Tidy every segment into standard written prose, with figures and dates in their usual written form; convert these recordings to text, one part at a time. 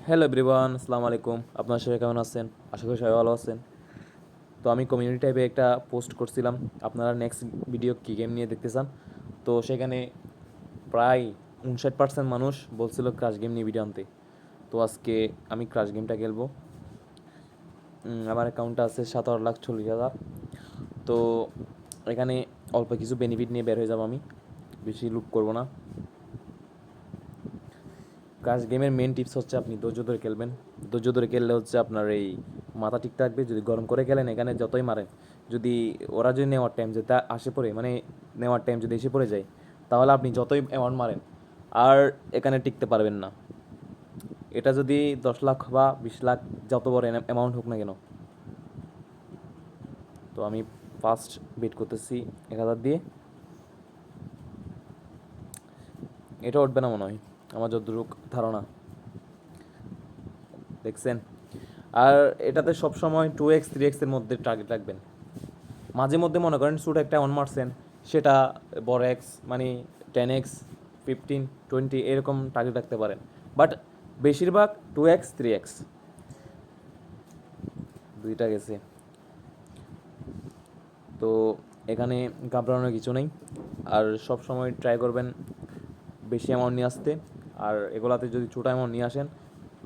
Hello everyone, আসসালামু আলাইকুম। আপনার সবাই কেমন আছেন? আশা করি সবাই ভালো আছেন। তো আমি কমিউনিটি টাইপে একটা পোস্ট করছিলাম, আপনারা নেক্সট ভিডিও কী গেম নিয়ে দেখতে চান। তো সেখানে প্রায় 59% মানুষ বলছিল ক্রাশ গেম নিয়ে ভিডিও আনতে। তো আজকে আমি ক্রাশ গেমটা খেলবো। আমার অ্যাকাউন্টটা আছে 17,40,000। তো এখানে অল্প কিছু বেনিফিট নিয়ে বের হয়ে যাবো আমি, বেশি লুট করবো না। ক্রাশ গেমের মেন টিপস হচ্ছে আপনি ধৈর্য ধরে খেলবেন। ধৈর্য ধরে খেললে হচ্ছে আপনার এই মাথা ঠিক থাকবে। যদি গরম করে খেলেন, এখানে যতই মারেন, যদি ওরা যদি নেওয়ার টাইম যেটা আসে পড়ে, মানে নেওয়ার টাইম যদি এসে পড়ে যায়, তাহলে আপনি যতই অ্যামাউন্ট মারেন আর এখানে টিকতে পারবেন না। এটা যদি 10 লাখ বা 20 লাখ যত বড় অ্যামাউন্ট হোক না কেন। তো আমি ফার্স্ট বিট করতেছি 1,000 দিয়ে। এটা উঠবে না মনে হয়, আমার যতটুকু ধারণা। দেখছেন? আর এটাতে সবসময় 2x 3x-এর মধ্যে টার্গেট রাখবেন। মাঝে মধ্যে মনে করেন ছোটো একটা অন মারছেন, সেটা বড় এক্স মানে 10x 15 20 এরকম টার্গেট রাখতে পারেন। বাট বেশিরভাগ 2x 3x। দুইটা গেছে। তো এখানে ঘাবড়ানোর কিছু নেই। আর সব সময় ট্রাই করবেন বেশি অ্যামাউন্ট নিয়ে আসতে। আর এগুলাতে যদি ছোটো অ্যামাউন্ট নিয়ে আসেন,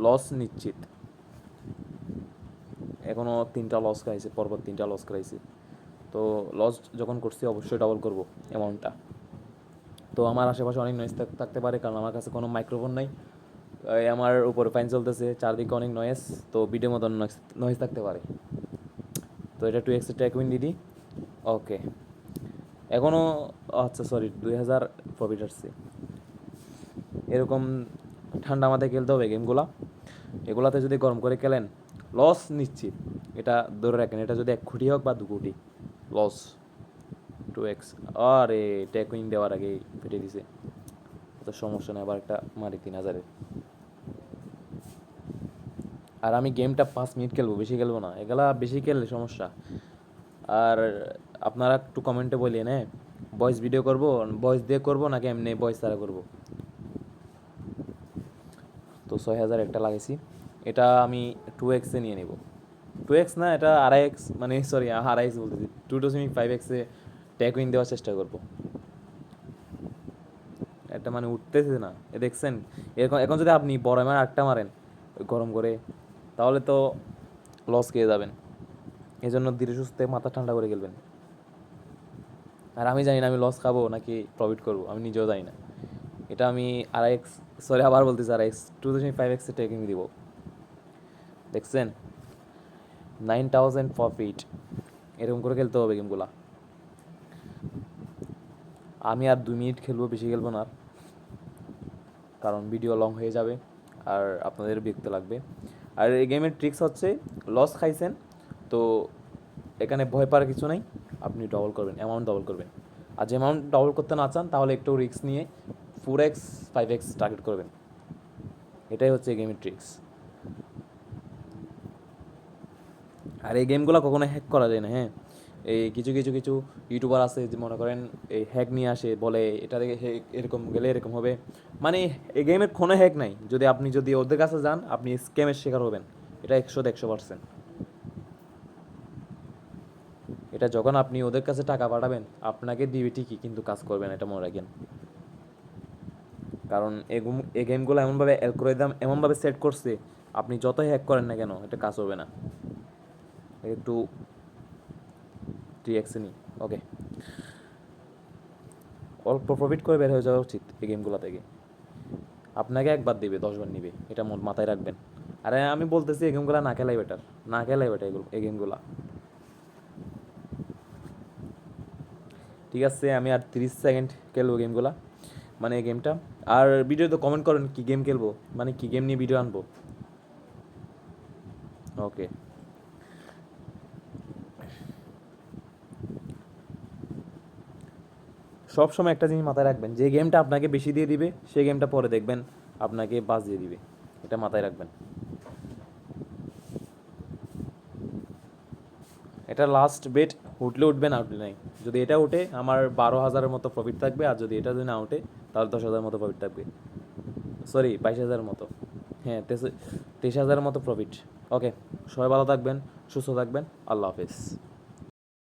লস নিশ্চিত। এখনও 3টা লস খাইছে, পরপর 3টা লস খাইছি। তো লস যখন করছি অবশ্যই ডাবল করব অ্যামাউন্টটা। তো আমার আশেপাশে অনেক নয়েজ থাকতে পারে, কারণ আমার কাছে কোনো মাইক্রোফোন নাই। আমার উপরে ফ্যান চলতেছে, চারদিকে অনেক নয়েজ। তো ভিডিওর মতন নয়েজ থাকতে পারে। তো এটা 2x ট্যাক উইন দিদি। ওকে, এখনও আচ্ছা সরি 2,000 প্রফিট আসছে। এরকম ঠান্ডা মাথায় খেলতে হবে গেমগুলা। এগুলাতে যদি গরম করে খেলেন, লস নিশ্চিত। এটা ধরে রাখেন, এটা যদি 1 কোটি হোক বা 2 কোটি, লস 2x। আরে ট্যাক উইন দেওয়ার আগেই ফেটে দিছে। তো সমস্যা নেই, আবার একটা মারি 3,000-এর। আর আমি গেমটা 5 মিনিট খেলবো, বেশি খেলবো না। এগুলা বেশি খেললে সমস্যা। আর আপনারা একটু কমেন্টে বলিয়ে হ্যাঁ, ভয়েস ভিডিও করবো, ভয়েস দিয়ে করবো নাকি এমনি ভয়েস ছাড়া করবো। তো 6,000 একটা লাগাইছি। এটা আমি 2x-এ নিয়ে নিব। 2x না, এটা 2.5x, মানে সরি 2.5x বলতেছি, 2.5x-এ ট্যাগ উইন দেওয়ার চেষ্টা করবো। এটা মানে উঠতেছে না, এ দেখছেন? এরকম এখন যদি আপনি বড় মানে 8টা মারেন গরম করে, তাহলে তো লস খেয়ে যাবেন। এই জন্য ধীরে সুস্থে মাথা ঠান্ডা করে খেলবেন। আর আমি জানি না আমি লস খাবো নাকি প্রফিট করবো, আমি নিজেও জানি না। এটা আমি 2.5x, সরি আবার বলতেছি 2.5x, 2.5x-এ ট্রেকিং দিব। দেখছেন? 9,000 প্রফিট। এরকম করে খেলতে হবে গেমগুলা। আমি আর 2 মিনিট খেলবো, বেশি খেলবো না আর, কারণ ভিডিও লং হয়ে যাবে আর আপনাদের বিরক্ত লাগবে। আর এই গেমের ট্রিক্স হচ্ছে, লস খাইছেন তো এখানে ভয় পাওয়ার কিছু নাই। আপনি ডবল করবেন, অ্যামাউন্ট ডবল করবেন। আর যে অ্যামাউন্ট ডবল করতে না চান, তাহলে একটু রিস্ক নিয়ে 4x 5x টার্গেট করবেন। এটাই হচ্ছে এই গেমের ট্রিক্স। আর এই গেমগুলো কখনো হ্যাক করা যায় না, হ্যাঁ। এই কিছু কিছু কিছু ইউটিউবার আছে যে মনে করেন এই হ্যাক নিয়ে আসে, বলে এটা থেকে এরকম গেলে এরকম হবে। মানে এই গেমের কোনো হ্যাক নাই। যদি ওদের কাছে যান, আপনি স্ক্যামের শিকার হবেন। এটা 100% এটা যখন আপনি ওদের কাছে টাকা পাঠাবেন, আপনাকে দিবে ঠিকই, কিন্তু কাজ করবেন, এটা মনে রাখেন। কারণ এই গেমগুলো এমনভাবে অ্যালগরিদম এমনভাবে সেট করছে, আপনি যতই হ্যাক করেন না কেন, এটা কাজ হবে না। একটু রিঅ্যাকশন নিই। ওকে, অল্প প্রফিট করে বের হয়ে যাওয়া উচিত এই গেমগুলো থেকে। আপনাকে একবার দিবে, 10 বার নিবে, এটা মাথায় রাখবেন। আরে আমি বলতেছি এই গেমগুলো না খেলাই বেটার, না খেলাই বেটার এগুলো, এই গেমগুলো। ঠিক আছে, আমি আর 30 সেকেন্ড খেলবো গেমগুলো, মানে এই গেমটা। আর ভিডিওতে কমেন্ট করেন কি গেম খেলবো, মানে কি গেম নিয়ে ভিডিও আনবো। ওকে, সব সময় একটা জিনিস মাথায় রাখবেন, যে গেমটা আপনাকে বেশি দিয়ে দিবে সেই গেমটা পরে দেখবেন আপনাকে বাস দিয়ে দিবে। এটা মাথায় রাখবেন। এটা লাস্ট বেট, উঠলে উঠবে, না উঠলে নাই। যদি এটা উঠে আমার 12,000-এর মতো প্রফিট থাকবে, আর যদি এটা যদি না উঠে তাহলে 10,000 মতো প্রফিট থাকবে। সরি 22,000 মতো। হ্যাঁ 23,000-এর মতো প্রফিট। ওকে, সবাই ভালো থাকবেন, সুস্থ থাকবেন, আল্লাহ হাফেজ।